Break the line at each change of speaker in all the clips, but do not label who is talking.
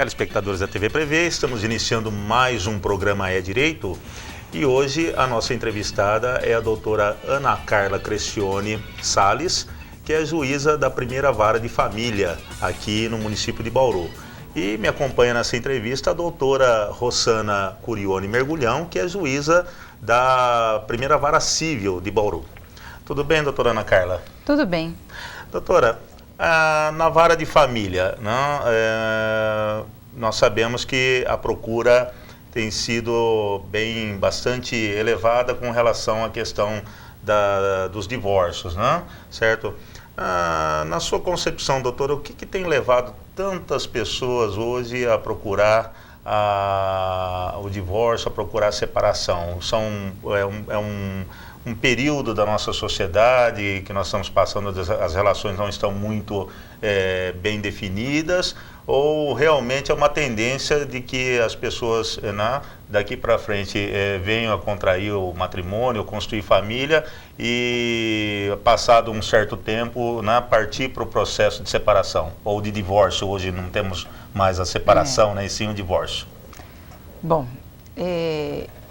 Telespectadores da TV Prevê, estamos iniciando mais um programa É Direito e hoje a nossa entrevistada é a doutora Ana Carla Crescione Salles, que é juíza da primeira vara de família aqui no município de Bauru. E me acompanha nessa entrevista a doutora Rossana Curione Mergulhão, que é juíza da primeira vara civil de Bauru. Tudo bem, doutora Ana Carla?
Tudo bem.
Doutora, na vara de família, nós sabemos que a procura tem sido bastante elevada com relação à questão dos divórcios, certo? Na sua concepção, doutora, o que tem levado tantas pessoas hoje a procurar o divórcio, a procurar a separação? Um período da nossa sociedade que nós estamos passando, as relações não estão muito bem definidas, ou realmente é uma tendência de que as pessoas daqui para frente venham a contrair o matrimônio, construir família e, passado um certo tempo, partir para o processo de separação ou de divórcio? Hoje não temos mais a separação, e sim o divórcio.
Bom,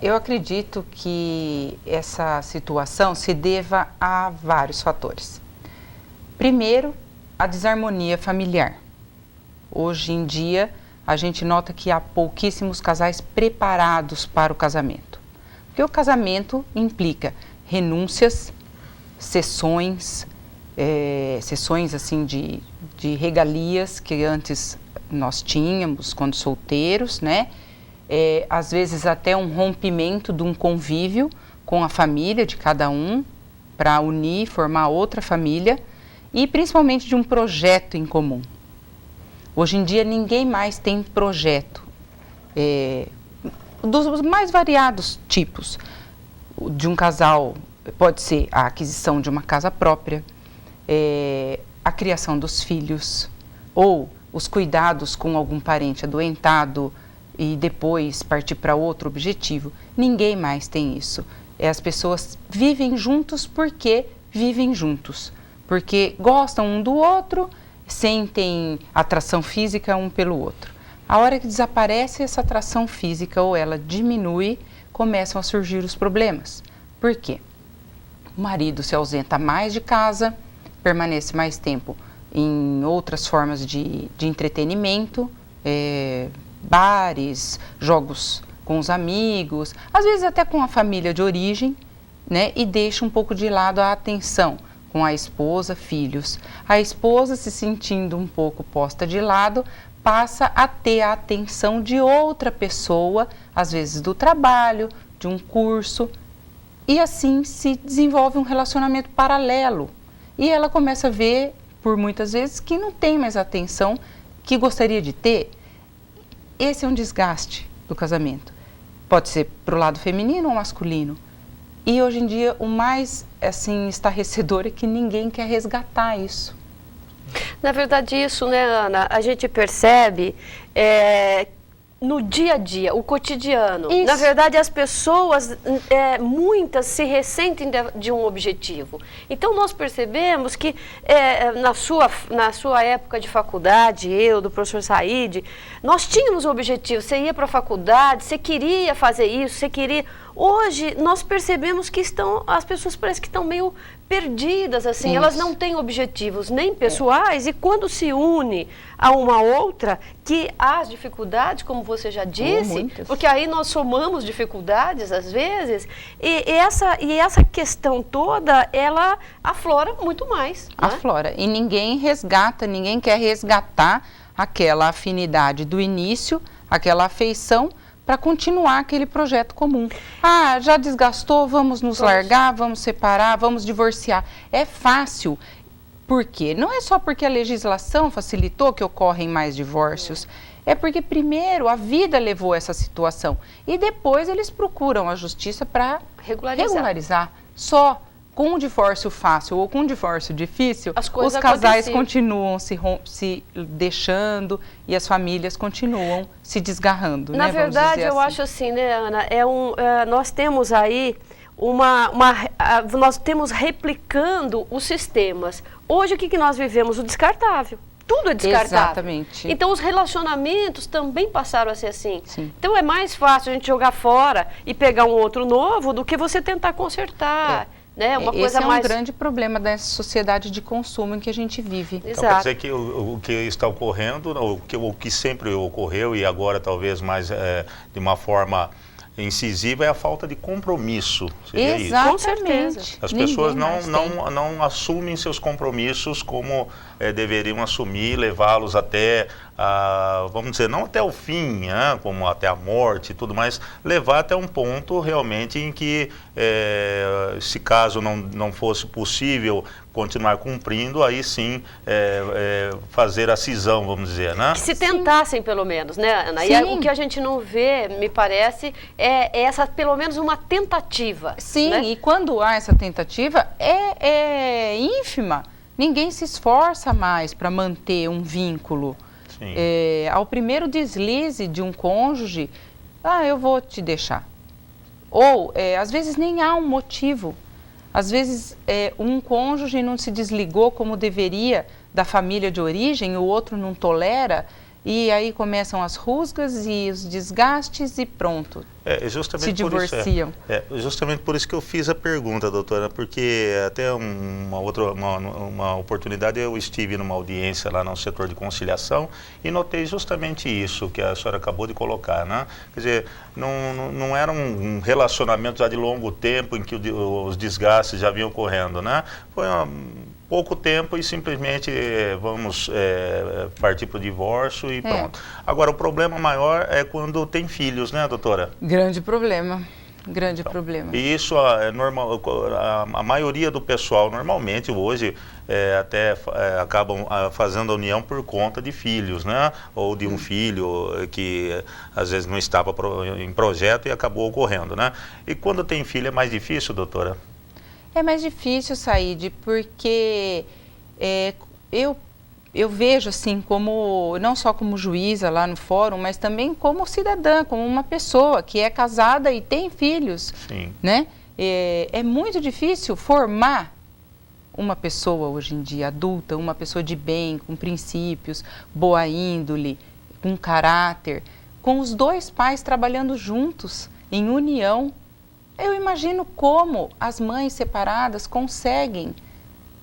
eu acredito que essa situação se deva a vários fatores. Primeiro, a desarmonia familiar. Hoje em dia, a gente nota que há pouquíssimos casais preparados para o casamento. Porque o casamento implica renúncias, cessões assim de regalias que antes nós tínhamos quando solteiros, às vezes até um rompimento de um convívio com a família de cada um para unir, formar outra família e principalmente de um projeto em comum. Hoje em dia ninguém mais tem projeto dos mais variados tipos. De um casal pode ser a aquisição de uma casa própria, a criação dos filhos ou os cuidados com algum parente adoentado e depois partir para outro objetivo. Ninguém mais tem isso. As pessoas vivem juntos porque vivem juntos, porque gostam um do outro, sentem atração física um pelo outro. A hora que desaparece essa atração física ou ela diminui, começam a surgir os problemas. Por quê? O marido se ausenta mais de casa, permanece mais tempo em outras formas de entretenimento, bares, jogos com os amigos, às vezes até com a família de origem, e deixa um pouco de lado a atenção com a esposa, filhos. A esposa, se sentindo um pouco posta de lado, passa a ter a atenção de outra pessoa, às vezes do trabalho, de um curso, e assim se desenvolve um relacionamento paralelo. E ela começa a ver, por muitas vezes, que não tem mais a atenção que gostaria de ter. Esse é um desgaste do casamento. Pode ser para o lado feminino ou masculino. E hoje em dia o mais estarrecedor é que ninguém quer resgatar isso.
Na verdade isso, Ana, a gente percebe no dia a dia, o cotidiano. Isso. Na verdade as pessoas, muitas se ressentem de um objetivo. Então nós percebemos que na sua época de faculdade, do professor Said, nós tínhamos um objetivo, você ia para a faculdade, você queria fazer isso, você queria... Hoje, nós percebemos que as pessoas parecem que estão meio perdidas, assim, isso. Elas não têm objetivos nem pessoais e quando se une a uma outra, que há as dificuldades, como você já disse, porque aí nós somamos dificuldades às vezes, e essa questão toda, ela aflora muito mais.
Aflora, e ninguém quer resgatar aquela afinidade do início, aquela afeição, para continuar aquele projeto comum. Já desgastou, vamos nos largar, vamos separar, vamos divorciar. É fácil. Por quê? Não é só porque a legislação facilitou que ocorrem mais divórcios. É porque primeiro a vida levou a essa situação e depois eles procuram a justiça para regularizar. Só com um divórcio fácil ou com um divórcio difícil, os casais continuam se deixando e as famílias continuam se desgarrando.
Na verdade, eu acho assim, Ana, nós temos aí nós temos replicando os sistemas. Hoje, o que nós vivemos? O descartável. tudo é descartável.
Exatamente.
Então os relacionamentos também passaram a ser assim.
Sim.
Então é mais fácil a gente jogar fora e pegar um outro novo do que você tentar consertar. Né? Uma coisa
Esse é
mais...
um grande problema dessa sociedade de consumo em que a gente vive.
Então, quer dizer que o que está ocorrendo, o que sempre ocorreu e agora talvez mais de uma forma incisiva, é a falta de compromisso. Seria isso?
Com certeza.
As pessoas não assumem seus compromissos como deveriam assumir, levá-los até, vamos dizer, não até o fim, né, como até a morte e tudo mais, levar até um ponto realmente em que, se caso não fosse possível continuar cumprindo, aí sim fazer a cisão, vamos dizer, né?
Que se tentassem, pelo menos, né, Ana?
Sim.
E o que a gente não vê, me parece, é essa, pelo menos, uma tentativa.
Sim,
né?
e quando há essa tentativa, é ínfima. Ninguém se esforça mais para manter um vínculo.
Sim.
Ao primeiro deslize de um cônjuge, eu vou te deixar. Ou, às vezes, nem há um motivo. Às vezes, um cônjuge não se desligou como deveria da família de origem, o outro não tolera, e aí começam as rusgas e os desgastes e pronto.
Justamente
se divorciam.
Justamente por isso que eu fiz a pergunta, doutora, porque até uma oportunidade eu estive numa audiência lá no setor de conciliação e notei justamente isso que a senhora acabou de colocar, né? Quer dizer, não era um relacionamento já de longo tempo em que os desgastes já vinham ocorrendo, né? Foi pouco tempo e simplesmente vamos partir para o divórcio e pronto. Agora, o problema maior é quando tem filhos, né, doutora?
Grande problema, grande problema.
E isso é normal, a maioria do pessoal normalmente hoje até acabam fazendo a união por conta de filhos, né? Ou de um filho que às vezes não estava em projeto e acabou ocorrendo, né? E quando tem filho é mais difícil, doutora?
É mais difícil, Saíde, porque eu vejo assim, não só como juíza lá no fórum, mas também como cidadã, como uma pessoa que é casada e tem filhos.
Sim.
Né? É muito difícil formar uma pessoa hoje em dia adulta, uma pessoa de bem, com princípios, boa índole, com caráter, com os dois pais trabalhando juntos, em união. Eu imagino como as mães separadas conseguem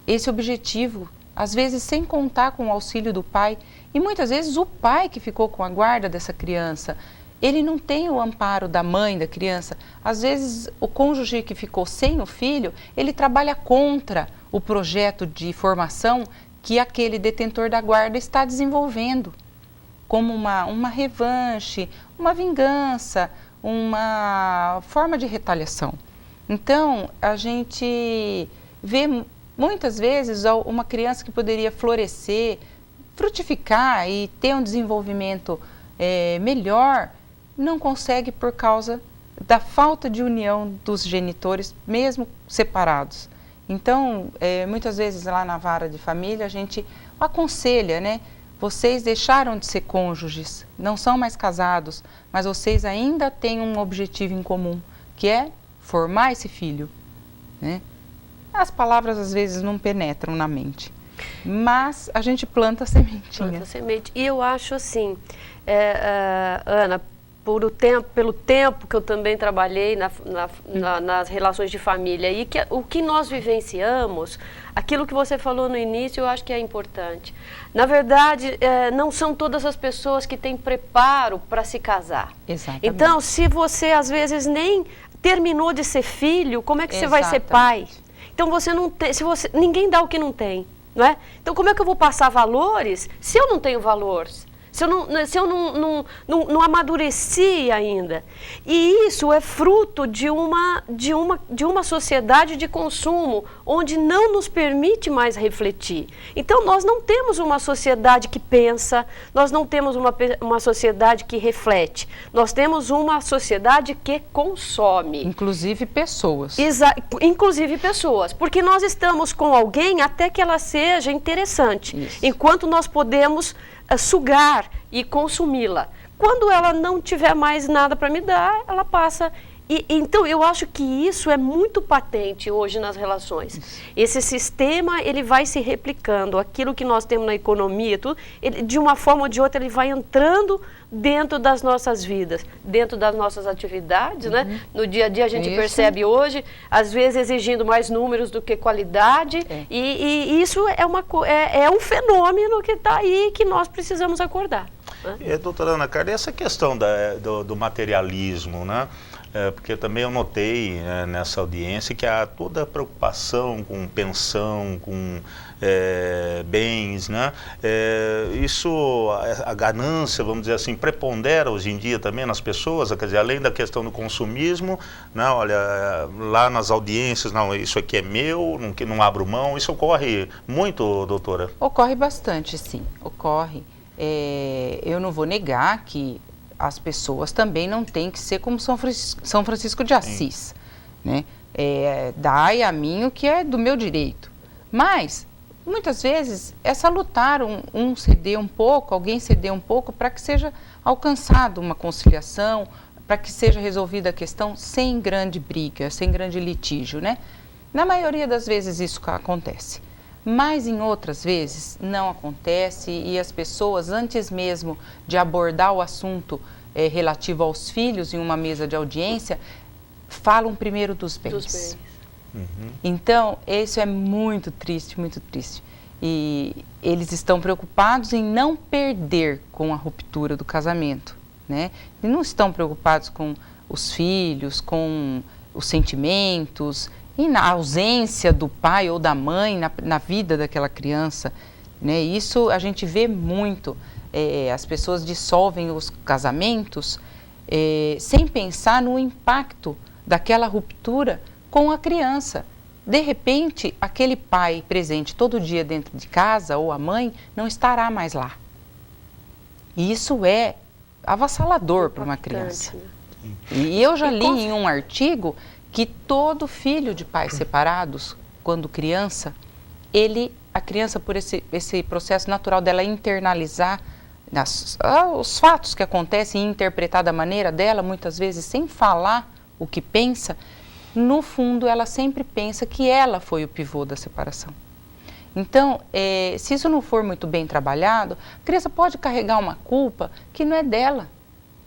esse objetivo, às vezes sem contar com o auxílio do pai. E muitas vezes o pai que ficou com a guarda dessa criança, ele não tem o amparo da mãe da criança. Às vezes o cônjuge que ficou sem o filho, ele trabalha contra o projeto de formação que aquele detentor da guarda está desenvolvendo, como uma revanche, uma vingança, uma forma de retaliação. Então, a gente vê muitas vezes uma criança que poderia florescer, frutificar e ter um desenvolvimento melhor, não consegue por causa da falta de união dos genitores, mesmo separados. Então, muitas vezes lá na vara de família, a gente aconselha, né? Vocês deixaram de ser cônjuges, não são mais casados, mas vocês ainda têm um objetivo em comum, que é formar esse filho, né? As palavras às vezes não penetram na mente, mas a gente planta a sementinha.
Planta a semente. E eu acho assim, Ana, pelo tempo que eu também trabalhei nas relações de família e o que nós vivenciamos, aquilo que você falou no início, eu acho que é importante. Na verdade, não são todas as pessoas que têm preparo para se casar.
Exatamente.
Então, se você às vezes nem terminou de ser filho, como é que você vai ser pai? Então você não tem, ninguém dá o que não tem, não é? Então como é que eu vou passar valores se eu não tenho valores? Se eu não amadureci ainda. E isso é fruto de uma sociedade de consumo, onde não nos permite mais refletir. Então, nós não temos uma sociedade que pensa, nós não temos uma sociedade que reflete. Nós temos uma sociedade que consome.
Inclusive pessoas.
Inclusive pessoas. Porque nós estamos com alguém até que ela seja interessante.
Isso.
Enquanto nós podemos sugar e consumi-la. Quando ela não tiver mais nada para me dar, ela passa Então, eu acho que isso é muito patente hoje nas relações. Esse sistema, ele vai se replicando. Aquilo que nós temos na economia, tudo, ele, de uma forma ou de outra, ele vai entrando dentro das nossas vidas, dentro das nossas atividades, né? No dia a dia a gente percebe hoje, às vezes exigindo mais números do que qualidade, e isso é um fenômeno que está aí, que nós precisamos acordar.
E, doutora Ana Carla, essa questão do materialismo, né? Porque também eu notei nessa audiência que há toda a preocupação com pensão, com bens, né? Isso, a ganância, vamos dizer assim, prepondera hoje em dia também nas pessoas, quer dizer, além da questão do consumismo, não, olha, lá nas audiências, não, isso aqui é meu, não abro mão, isso ocorre muito, doutora?
Ocorre bastante, sim, ocorre. Eu não vou negar que as pessoas também não têm que ser como São Francisco de Assis, né? Dai a mim o que é do meu direito. Mas, muitas vezes, essa lutar, um ceder um pouco, alguém ceder um pouco, para que seja alcançada uma conciliação, para que seja resolvida a questão sem grande briga, sem grande litígio, né? Na maioria das vezes isso acontece. Mas em outras vezes não acontece e as pessoas, antes mesmo de abordar o assunto relativo aos filhos em uma mesa de audiência, falam primeiro dos bens. Então, isso é muito triste, muito triste. E eles estão preocupados em não perder com a ruptura do casamento, né? E não estão preocupados com os filhos, com os sentimentos, e na ausência do pai ou da mãe na vida daquela criança, né? Isso a gente vê muito. As pessoas dissolvem os casamentos sem pensar no impacto daquela ruptura com a criança. De repente, aquele pai presente todo dia dentro de casa, ou a mãe, não estará mais lá. E isso é avassalador para uma criança. Né? E eu já li em um artigo que todo filho de pais separados, quando criança, a criança, por esse processo natural dela internalizar os fatos que acontecem e interpretar da maneira dela, muitas vezes sem falar o que pensa, no fundo ela sempre pensa que ela foi o pivô da separação. Então, se isso não for muito bem trabalhado, a criança pode carregar uma culpa que não é dela.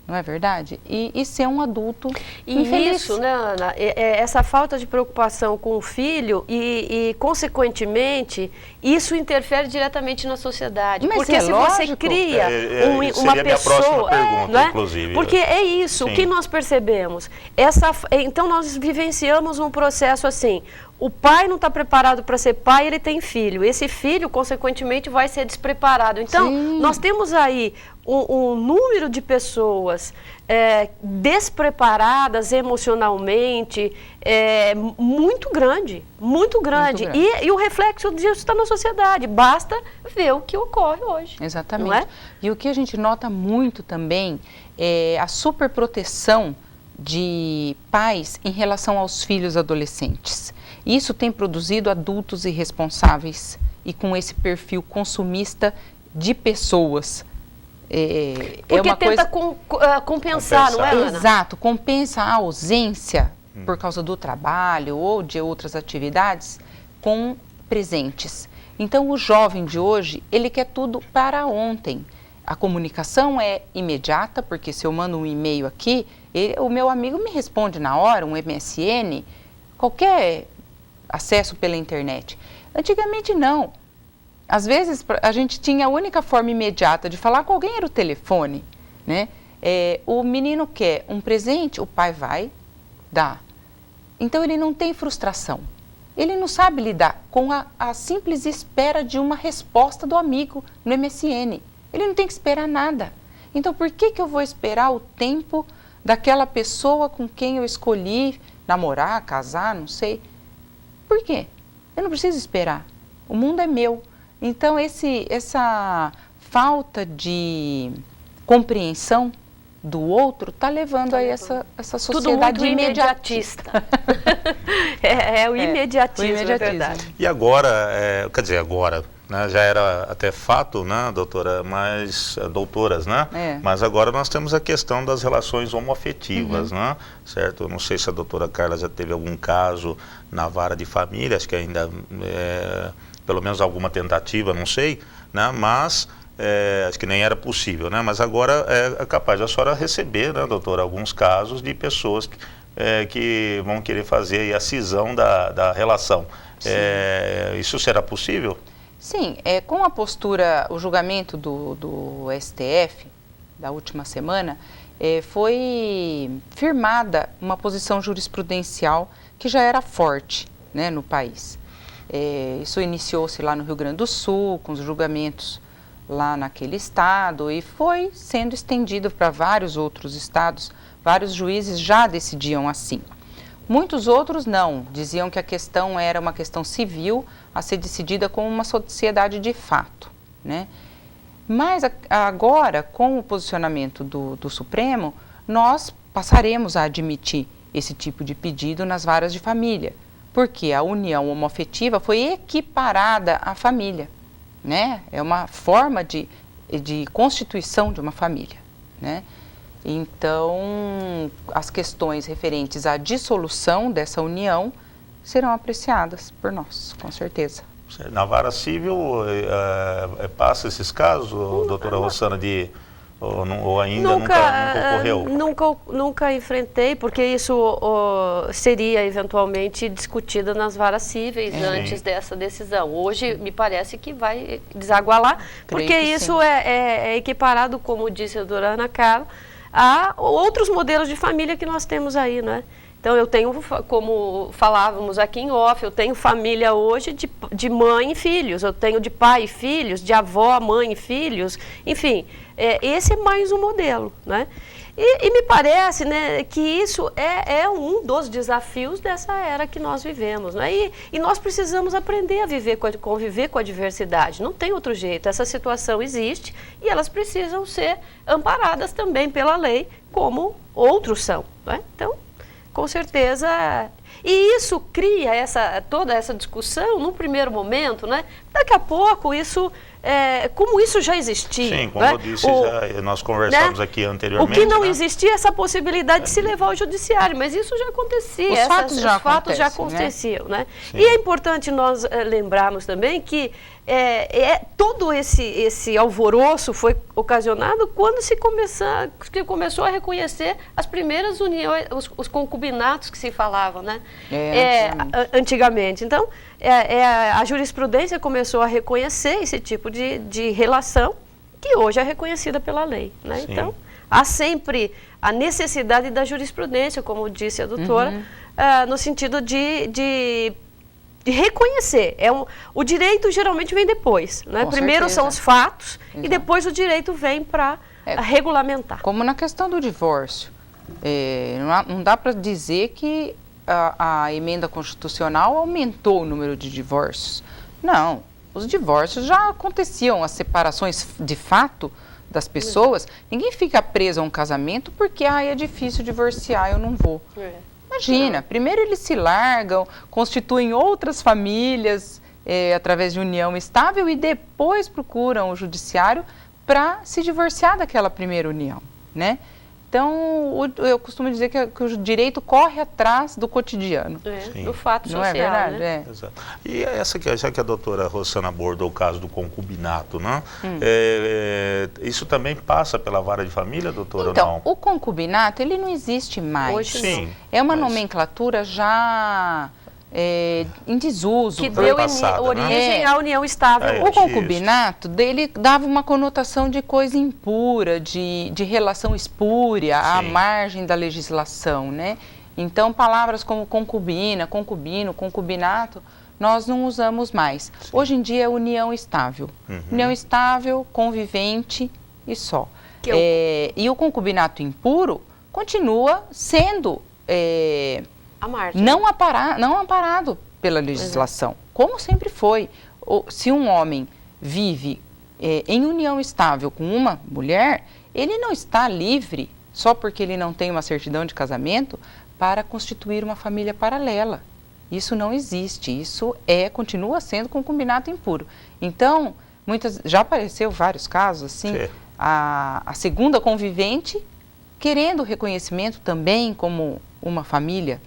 Não é verdade? E ser um adulto infeliz.
Isso, né, Ana? Essa falta de preocupação com o filho consequentemente, isso interfere diretamente na sociedade.
Mas
porque se
lógico.
você cria
seria
uma
a minha próxima pergunta,
né?
inclusive.
Porque é isso, o que nós percebemos. Então, nós vivenciamos um processo assim. O pai não está preparado para ser pai, ele tem filho. Esse filho, consequentemente, vai ser despreparado. Então, nós temos aí um número de pessoas despreparadas emocionalmente muito grande, muito grande. E o reflexo disso está na sociedade. Basta ver o que ocorre hoje.
Exatamente.
Não é?
E o que a gente nota muito também é a superproteção de pais em relação aos filhos adolescentes. Isso tem produzido adultos irresponsáveis e com esse perfil consumista de pessoas.
Porque
uma
tenta compensar, não é, Ana?
Exato, compensa a ausência por causa do trabalho ou de outras atividades com presentes. Então, o jovem de hoje, ele quer tudo para ontem. A comunicação é imediata, porque se eu mando um e-mail aqui, o meu amigo me responde na hora, um MSN, qualquer acesso pela internet. Antigamente não. Às vezes a gente tinha a única forma imediata de falar com alguém era o telefone, né? O menino quer um presente, o pai vai dar. Então ele não tem frustração. Ele não sabe lidar com a simples espera de uma resposta do amigo no MSN. Ele não tem que esperar nada. Então por que eu vou esperar o tempo daquela pessoa com quem eu escolhi namorar, casar, não sei? Por quê? Eu não preciso esperar. O mundo é meu. Então, essa falta de compreensão do outro está levando a essa sociedade
tudo muito imediatista. O imediatismo, é verdade.
E agora, quer dizer, agora, né, já era até fato, né, doutora, mas doutoras, né? Mas agora nós temos a questão das relações homoafetivas, né? Certo? Eu não sei se a doutora Carla já teve algum caso na vara de família, acho que ainda pelo menos alguma tentativa, não sei, né? Mas acho que nem era possível, né? Mas agora é capaz a senhora receber, né, doutora, alguns casos de pessoas que vão querer fazer aí a cisão da relação. Isso será possível?
Sim, com a postura, o julgamento do STF da última semana, foi firmada uma posição jurisprudencial que já era forte, né, no país. Isso iniciou-se lá no Rio Grande do Sul, com os julgamentos lá naquele estado, e foi sendo estendido para vários outros estados. Vários juízes já decidiam assim. Muitos outros não, diziam que a questão era uma questão civil a ser decidida como uma sociedade de fato, né? Mas agora, com o posicionamento do Supremo, nós passaremos a admitir esse tipo de pedido nas varas de família, porque a união homoafetiva foi equiparada à família, né? É uma forma de constituição de uma família, né? Então, as questões referentes à dissolução dessa união serão apreciadas por nós, com certeza.
Na vara civil passa esses casos, doutora Rossana, ou ainda nunca ocorreu?
Nunca enfrentei, porque isso seria eventualmente discutido nas varas cíveis antes dessa decisão. Hoje me parece que vai desaguar lá, porque isso é equiparado, como disse a doutora Ana Carla, a outros modelos de família que nós temos aí, né? Então, eu tenho, como falávamos aqui em off, eu tenho família hoje de mãe e filhos, eu tenho de pai e filhos, de avó, mãe e filhos, enfim, esse é mais um modelo, né? E me parece, né, que isso é um dos desafios dessa era que nós vivemos, né? E nós precisamos aprender a conviver com a diversidade, não tem outro jeito, essa situação existe e elas precisam ser amparadas também pela lei, como outros são, né? Então, com certeza, e isso cria toda essa discussão no primeiro momento, né? Daqui a pouco isso, como isso já existia.
Sim, como eu disse, nós conversamos aqui anteriormente.
O que não existia é essa possibilidade de se levar ao judiciário, mas isso já acontecia. Os fatos já aconteciam, né? E é importante nós lembrarmos também que todo esse alvoroço foi ocasionado quando começou a reconhecer as primeiras uniões, os concubinatos que se falavam, né? Antigamente. Então, a jurisprudência começou a reconhecer esse tipo de relação que hoje é reconhecida pela lei, né? Então, há sempre a necessidade da jurisprudência, como disse a doutora, no sentido de reconhecer. O direito geralmente vem depois, né? Primeiro são os fatos e depois o direito vem para regulamentar.
Como na questão do divórcio. Não dá para dizer que a emenda constitucional aumentou o número de divórcios. Não, os divórcios já aconteciam, as separações de fato das pessoas. Ninguém fica preso a um casamento porque é difícil divorciar, eu não vou. Imagina, primeiro eles se largam, constituem outras famílias através de união estável e depois procuram o judiciário para se divorciar daquela primeira união, né? Então, eu costumo dizer que o direito corre atrás do cotidiano.
Do fato social.
Não é verdade?
Né?
Exato. E já que a doutora Rossana abordou o caso do concubinato, né? Isso também passa pela vara de família, doutora,
então,
ou não?
O concubinato, ele não existe mais.
Hoje
sim.
É uma nomenclatura já em desuso.
Que deu
passada,
origem à união estável.
O concubinato dele dava uma conotação de coisa impura, de relação espúria, à margem da legislação, né? Então, palavras como concubina, concubino, concubinato, nós não usamos mais. Hoje em dia é união estável. União estável, convivente e só. E o concubinato impuro continua sendo não amparado pela legislação, como sempre foi. Se um homem vive em união estável com uma mulher, ele não está livre, só porque ele não tem uma certidão de casamento, para constituir uma família paralela. Isso não existe, isso continua sendo concubinato impuro. Então, já apareceu vários casos assim, a segunda convivente querendo reconhecimento também como uma família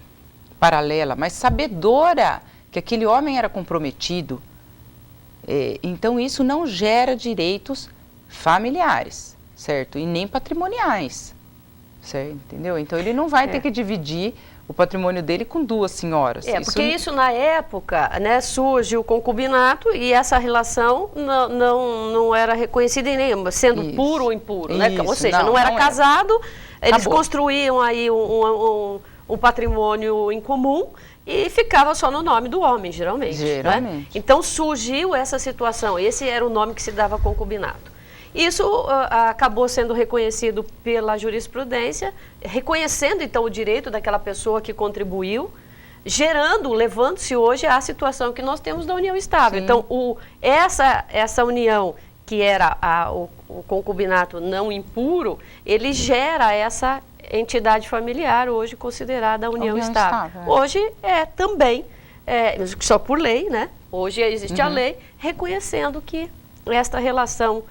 paralela, mas sabedora que aquele homem era comprometido. Então, isso não gera direitos familiares, certo? E nem patrimoniais, certo? Entendeu? Então, ele não vai ter que dividir o patrimônio dele com duas senhoras.
Porque isso na época, né, surge o concubinato e essa relação não era reconhecida em nenhuma, sendo puro ou impuro, né? Ou seja, não era casado, eles construíam aí um patrimônio em comum e ficava só no nome do homem, geralmente. Né? Então surgiu essa situação, esse era o nome que se dava concubinato. Isso acabou sendo reconhecido pela jurisprudência, reconhecendo então o direito daquela pessoa que contribuiu, levando-se hoje à situação que nós temos da união estável. Sim. Então, essa união, que era o concubinato não impuro, ele gera essa entidade familiar hoje considerada a união estável. Hoje também, só por lei, né? Hoje existe a lei reconhecendo que esta relação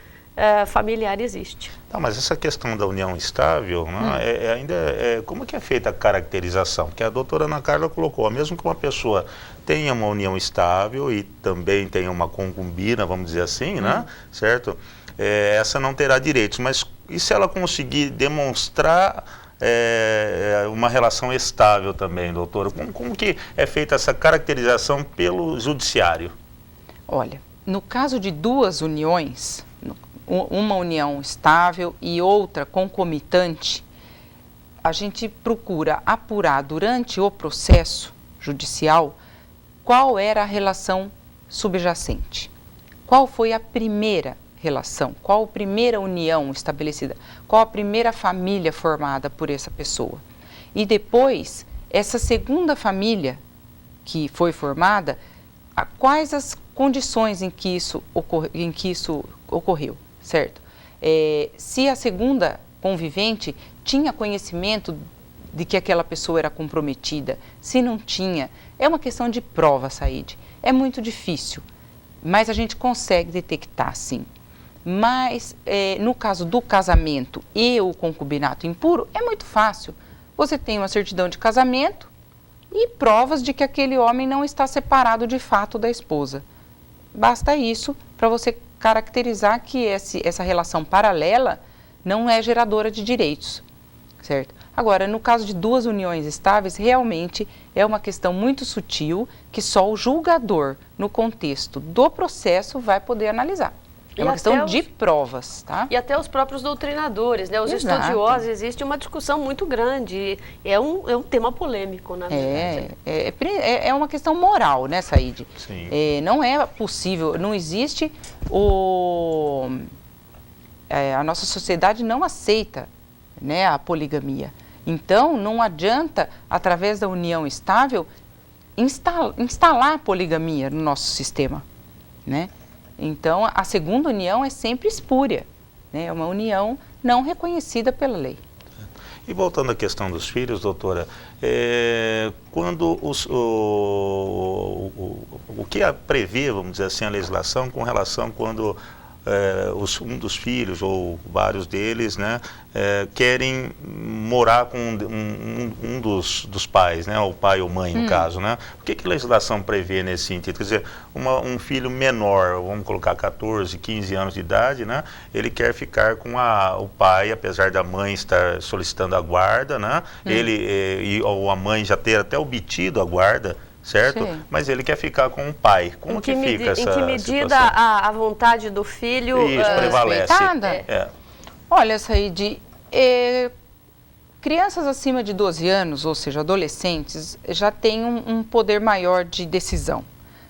familiar existe.
Tá, mas essa questão da união estável, né, como que é feita a caracterização? Porque a doutora Ana Carla colocou, mesmo que uma pessoa tenha uma união estável e também tenha uma concubina, vamos dizer assim, né, certo? Essa não terá direitos, mas e se ela conseguir demonstrar uma relação estável também, doutora? Como que é feita essa caracterização pelo judiciário?
Olha, no caso de duas uniões, uma união estável e outra concomitante, a gente procura apurar durante o processo judicial qual era a relação subjacente, qual foi a primeira relação, qual a primeira união estabelecida, qual a primeira família formada por essa pessoa. E depois, essa segunda família que foi formada, quais as condições em que isso ocorreu, certo? Se a segunda convivente tinha conhecimento de que aquela pessoa era comprometida, se não tinha, é uma questão de prova, Saíde. É muito difícil, mas a gente consegue detectar, sim. Mas no caso do casamento e o concubinato impuro, é muito fácil. Você tem uma certidão de casamento e provas de que aquele homem não está separado de fato da esposa. Basta isso para você caracterizar que essa relação paralela não é geradora de direitos, certo? Agora, no caso de duas uniões estáveis, realmente é uma questão muito sutil que só o julgador, no contexto do processo, vai poder analisar. É uma questão de provas, tá?
E até os próprios doutrinadores, né? Os estudiosos, existe uma discussão muito grande. É um tema polêmico, na verdade.
É uma questão moral, né, Saíde?
Sim.
Não é possível, não existe a nossa sociedade não aceita, né, a poligamia. Então, não adianta, através da união estável, instalar a poligamia no nosso sistema, né? Então, a segunda união é sempre espúria, né? É uma união não reconhecida pela lei.
E voltando à questão dos filhos, doutora, quando o que prevê, vamos dizer assim, a legislação com relação quando um dos filhos ou vários deles, né, querem morar com um dos pais, né, o pai ou mãe, no caso, né? O que a legislação prevê nesse sentido? Quer dizer, um filho menor, vamos colocar 14, 15 anos de idade, né, ele quer ficar com o pai, apesar da mãe estar solicitando a guarda, né, ou a mãe já ter até obtido a guarda, certo? Sim. Mas ele quer ficar com o pai. Como que fica essa situação?
Em que medida a vontade do filho
prevalece?
Olha, Saíde, crianças acima de 12 anos, ou seja, adolescentes, já têm um poder maior de decisão,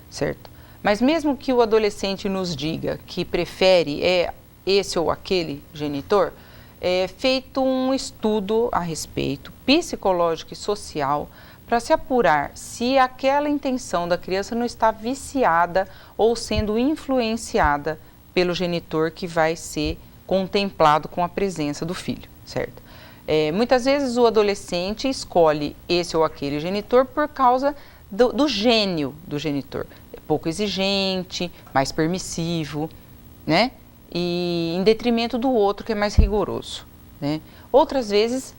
certo? Mas mesmo que o adolescente nos diga que prefere esse ou aquele genitor, é feito um estudo a respeito, psicológico e social, para se apurar se aquela intenção da criança não está viciada ou sendo influenciada pelo genitor que vai ser contemplado com a presença do filho, certo? Muitas vezes o adolescente escolhe esse ou aquele genitor por causa do gênio do genitor. É pouco exigente, mais permissivo, né? E em detrimento do outro que é mais rigoroso, né? Outras vezes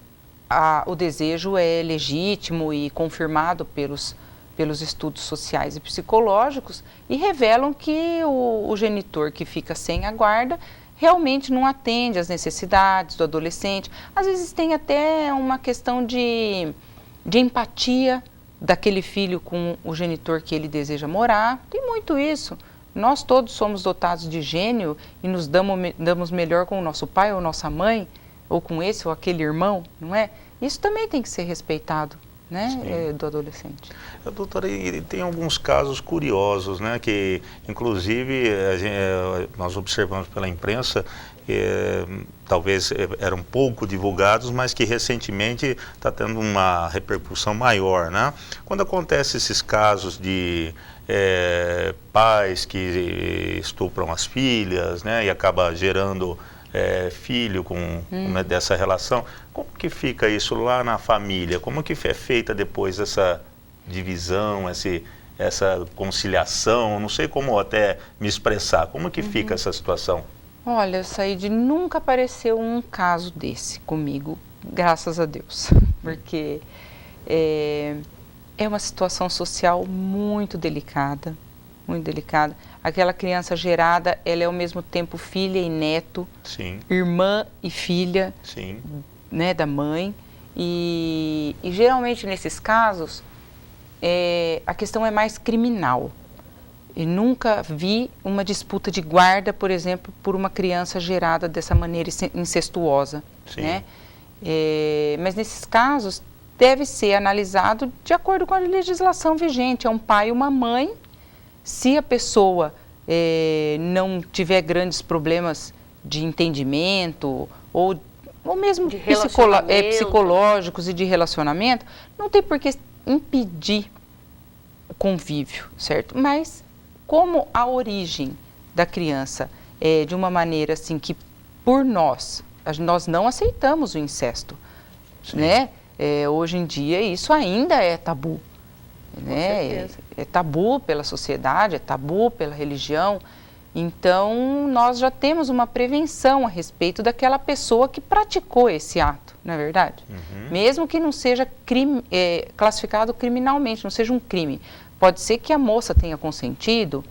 o desejo é legítimo e confirmado pelos estudos sociais e psicológicos e revelam que o genitor que fica sem a guarda realmente não atende às necessidades do adolescente. Às vezes tem até uma questão de empatia daquele filho com o genitor que ele deseja morar. Tem muito isso. Nós todos somos dotados de gênio e nos damos melhor com o nosso pai ou nossa mãe, ou com esse ou aquele irmão, não é? Isso também tem que ser respeitado, né, do adolescente.
Doutora, tem alguns casos curiosos, né, que inclusive nós observamos pela imprensa, talvez eram pouco divulgados, mas que recentemente está tendo uma repercussão maior, né? Quando acontecem esses casos de pais que estupram as filhas, né, e acaba gerando filho com dessa relação, como que fica isso lá na família? Como que é feita depois essa divisão, essa conciliação? Não sei como até me expressar. Como que fica essa situação?
Olha, Saíde, nunca apareceu um caso desse comigo, graças a Deus, porque é uma situação social muito delicada, muito delicada. Aquela criança gerada, ela é ao mesmo tempo filha e neto,
Sim.
irmã e filha,
Sim.
né, da mãe. E geralmente nesses casos, a questão é mais criminal. E nunca vi uma disputa de guarda, por exemplo, por uma criança gerada dessa maneira incestuosa.
Sim.
Né? Mas nesses casos, deve ser analisado de acordo com a legislação vigente. É um pai e uma mãe. Se a pessoa não tiver grandes problemas de entendimento ou mesmo psicológicos e de relacionamento, não tem por que impedir o convívio, certo? Mas como a origem da criança é de uma maneira assim que por nós não aceitamos o incesto,
Sim.
né? Hoje em dia isso ainda é tabu. Né? É tabu pela sociedade, é tabu pela religião. Então, nós já temos uma prevenção a respeito daquela pessoa que praticou esse ato, não é verdade?
Uhum.
Mesmo que não seja classificado criminalmente, não seja um crime. Pode ser que a moça tenha consentido,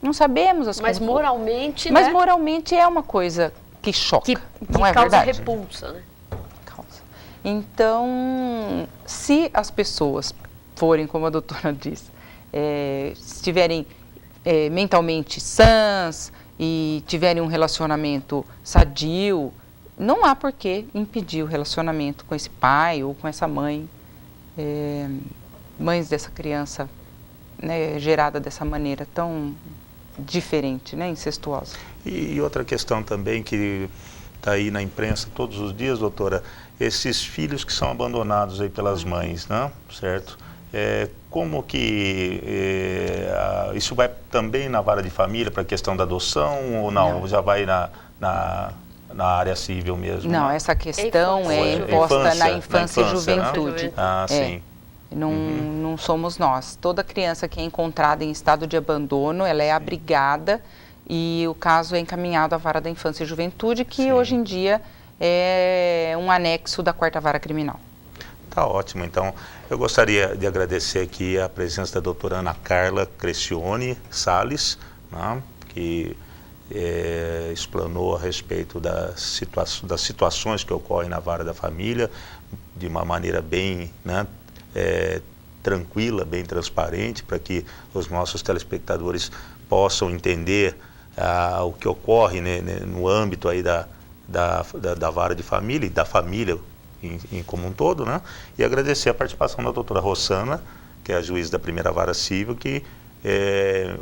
não sabemos as
Mas moralmente,
Mas
né?
moralmente é uma coisa que choca, não é
causa
verdade?
repulsa, né?
Então, se as pessoas forem, como a doutora disse, estiverem mentalmente sãs e tiverem um relacionamento sadio, não há por que impedir o relacionamento com esse pai ou com essa mãe, mães dessa criança, né, gerada dessa maneira tão diferente, né, incestuosa.
E outra questão também que está aí na imprensa todos os dias, doutora, esses filhos que são abandonados aí pelas mães, né, certo? Como que isso vai também na vara de família para a questão da adoção ou não? Já vai na área civil mesmo?
Não,
né?
essa questão é imposta na infância e juventude.
Né? Ah, sim.
Não somos nós. Toda criança que é encontrada em estado de abandono, ela é abrigada e o caso é encaminhado à vara da infância e juventude, que hoje em dia é um anexo da 4ª Vara Criminal.
Tá ótimo, então eu gostaria de agradecer aqui a presença da doutora Ana Carla Crescione Salles, né, que explanou a respeito das situações que ocorrem na vara da família de uma maneira bem, né, tranquila, bem transparente, para que os nossos telespectadores possam entender o que ocorre, né, no âmbito aí da vara de família e da família em como um todo, né? E agradecer a participação da doutora Rossana, que é a juíza da 1ª Vara Civil, que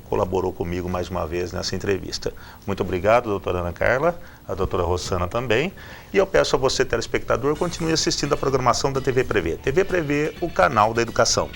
colaborou comigo mais uma vez nessa entrevista. Muito obrigado, doutora Ana Carla, a doutora Rossana também. E eu peço a você, telespectador, continue assistindo a programação da TV Prevê. TV Prevê, o canal da educação.